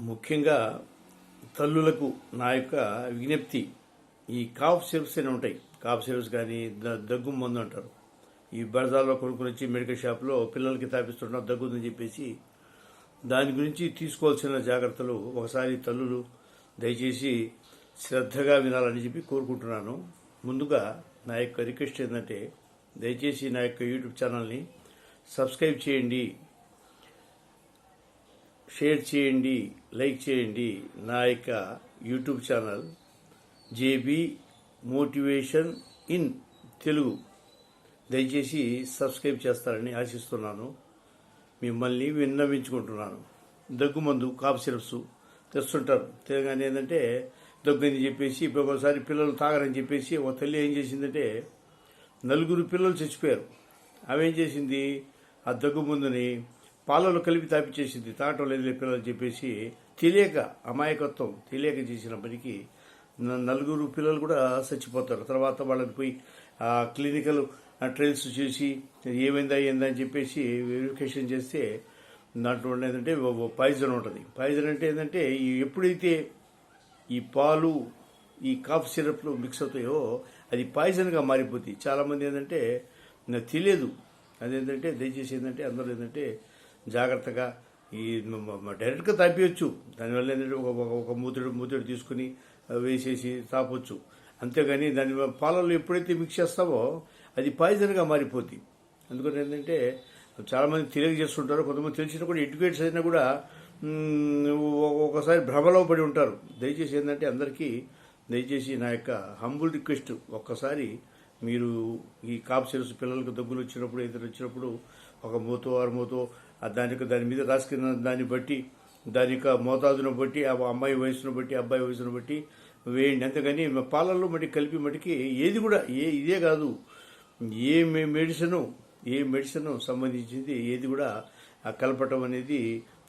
ముఖ్యంగా తల్లులకు నా యొక్క విజ్ఞప్తి, ఈ కాఫ్ సిరప్స్ అని ఉంటాయి. కాఫ్ సిరప్స్ కానీ దగ్గు మందు అంటారు. ఈ బజార్లో కొనుక్కొని వచ్చి మెడికల్ షాప్లో పిల్లలకి తాపిస్తున్న దగ్గుందని చెప్పేసి దాని గురించి తీసుకోవాల్సిన జాగ్రత్తలు ఒకసారి తల్లులు దయచేసి శ్రద్ధగా వినాలని చెప్పి కోరుకుంటున్నాను. ముందుగా నా యొక్క రిక్వెస్ట్ ఏంటంటే, దయచేసి నా యొక్క యూట్యూబ్ ఛానల్ని సబ్స్క్రైబ్ చేయండి, షేర్ చేయండి, లైక్ చేయండి. నా యొక్క YouTube channel JB motivation in Telugu. దయచేసి సబ్స్క్రైబ్ చేస్తారని ఆశిస్తున్నాను. మిమ్మల్ని విన్నవించుకుంటున్నాను. దగ్గుమందు కాఫ్ సిరప్స్ తెస్తుంటారు. తెలంగాణ ఏంటంటే దగ్గు అని చెప్పేసి ఇప్పుడు ఒకసారి పిల్లలు తాగరని చెప్పేసి ఒక తల్లి ఏం చేసిందంటే 4 పిల్లలు చచ్చిపోయారు. ఆమె ఏం చేసింది, ఆ దగ్గు మందుని పాలలో కలిపి తాపిచ్చేసింది. తాగటం లేదు పిల్లలు చెప్పేసి తెలియక, అమాయకత్వం తెలియక చేసిన పనికి 4 పిల్లలు కూడా చచ్చిపోతారు. తర్వాత వాళ్ళని పోయి క్లినికల్ ట్రయల్స్ చేసి ఏమైందా అని చెప్పేసి వెరిఫికేషన్ చేస్తే దాంట్లో ఏంటంటే పాయిజన్ ఉంటుంది. పాయిజన్ అంటే ఏంటంటే ఎప్పుడైతే ఈ పాలు ఈ కాఫ్ సిరప్లు మిక్స్ అవుతాయో అది పాయిజన్గా మారిపోతుంది. చాలామంది ఏంటంటే నాకు తెలియదు. అదేంటంటే దయచేసి ఏంటంటే అందరూ ఏంటంటే జాగ్రత్తగా ఈ డైరెక్ట్గా తాపేయచ్చు. దానివల్ల ఏంటంటే ఒక మూతడు తీసుకుని వేసేసి తాపొచ్చు. అంతేగాని దాని పాలల్లో ఎప్పుడైతే మిక్స్ చేస్తావో అది పాయిజన్గా మారిపోతుంది. అందుకని ఏంటంటే చాలామంది తెలియజేస్తుంటారు. కొంతమంది తెలిసిన కూడా ఎడ్యుకేట్స్ అయినా కూడా ఒకసారి భ్రమలో పడి ఉంటారు. దయచేసి ఏంటంటే అందరికీ దయచేసి నా యొక్క హంబుల్ రిక్వెస్ట్, ఒక్కసారి మీరు ఈ కాఫ్ సిరప్స్ పిల్లలకు దగ్గులు వచ్చినప్పుడు ఇతరు వచ్చినప్పుడు ఒక మూతో 6 మూతో దాని మీద రాసుకున్న దాన్ని బట్టి దాని యొక్క మోతాదును బట్టి ఆ అమ్మాయి వయసును బట్టి అబ్బాయి వయసును బట్టి వేయండి. అంతేగాని పాలల్లో మట్టి కలిపి మట్టికి ఏది కూడా ఇదే కాదు, ఏ మెడిసిన్ సంబంధించింది ఏది కూడా కలపటం అనేది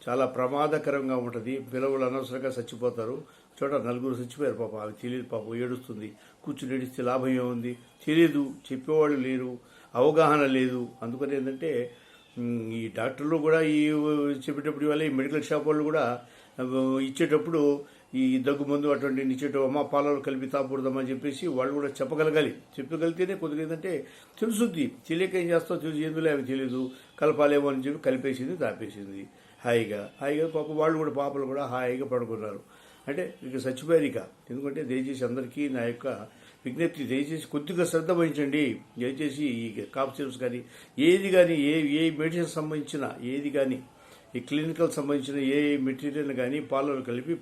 చాలా ప్రమాదకరంగా ఉంటుంది. పిల్లలు అనవసరంగా చచ్చిపోతారు. చోట 4 చచ్చిపోయారు. పాప అవి తెలియదు. పాపం ఏడుస్తుంది. కూర్చుని ఏడిస్తే లాభం ఏముంది, తెలియదు, చెప్పేవాళ్ళు లేరు, అవగాహన లేదు. అందుకని ఏంటంటే ఈ డాక్టర్లు కూడా ఈ చెప్పేటప్పుడు ఇవాళ ఈ మెడికల్ షాప్ వాళ్ళు కూడా ఇచ్చేటప్పుడు ఈ దగ్గు మందు అటువంటి ఇచ్చేటప్పుడు అమ్మ పాలలో కలిపి తాపకూడదమ్మని చెప్పేసి వాళ్ళు కూడా చెప్పగలిగితేనే కొద్దిగా ఏంటంటే తెలుసుద్ది. తెలియక ఏం చేస్తావు, తెలిసి ఎందులో అవి తెలియదు, కలపాలేమో అని చెప్పి కలిపేసింది, తాపేసింది. హాయిగా పాపలు కూడా హాయిగా పడుకున్నారు. అంటే ఇక చచ్చిపోయారు. ఇక ఎందుకంటే దయచేసి అందరికీ నా యొక్క విజ్ఞప్తి, దయచేసి కొద్దిగా శ్రద్ధ వహించండి. దయచేసి ఈ కాఫ్ సిరప్స్ కానీ ఏ మెడిసిన్ సంబంధించిన ఏది కానీ ఈ క్లినికల్ సంబంధించిన ఏ మెటీరియల్ కానీ పాలలో కలిపి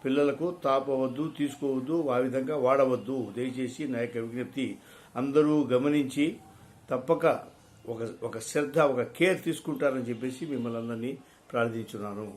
పిల్లలకు తాపవద్దు, తీసుకోవద్దు, ఆ విధంగా వాడవద్దు. దయచేసి నా యొక్క విజ్ఞప్తి అందరూ గమనించి తప్పక ఒక శ్రద్ధ, ఒక కేర్ తీసుకుంటారని చెప్పేసి మిమ్మల్ని అందరినీ ప్రార్థించున్నాను.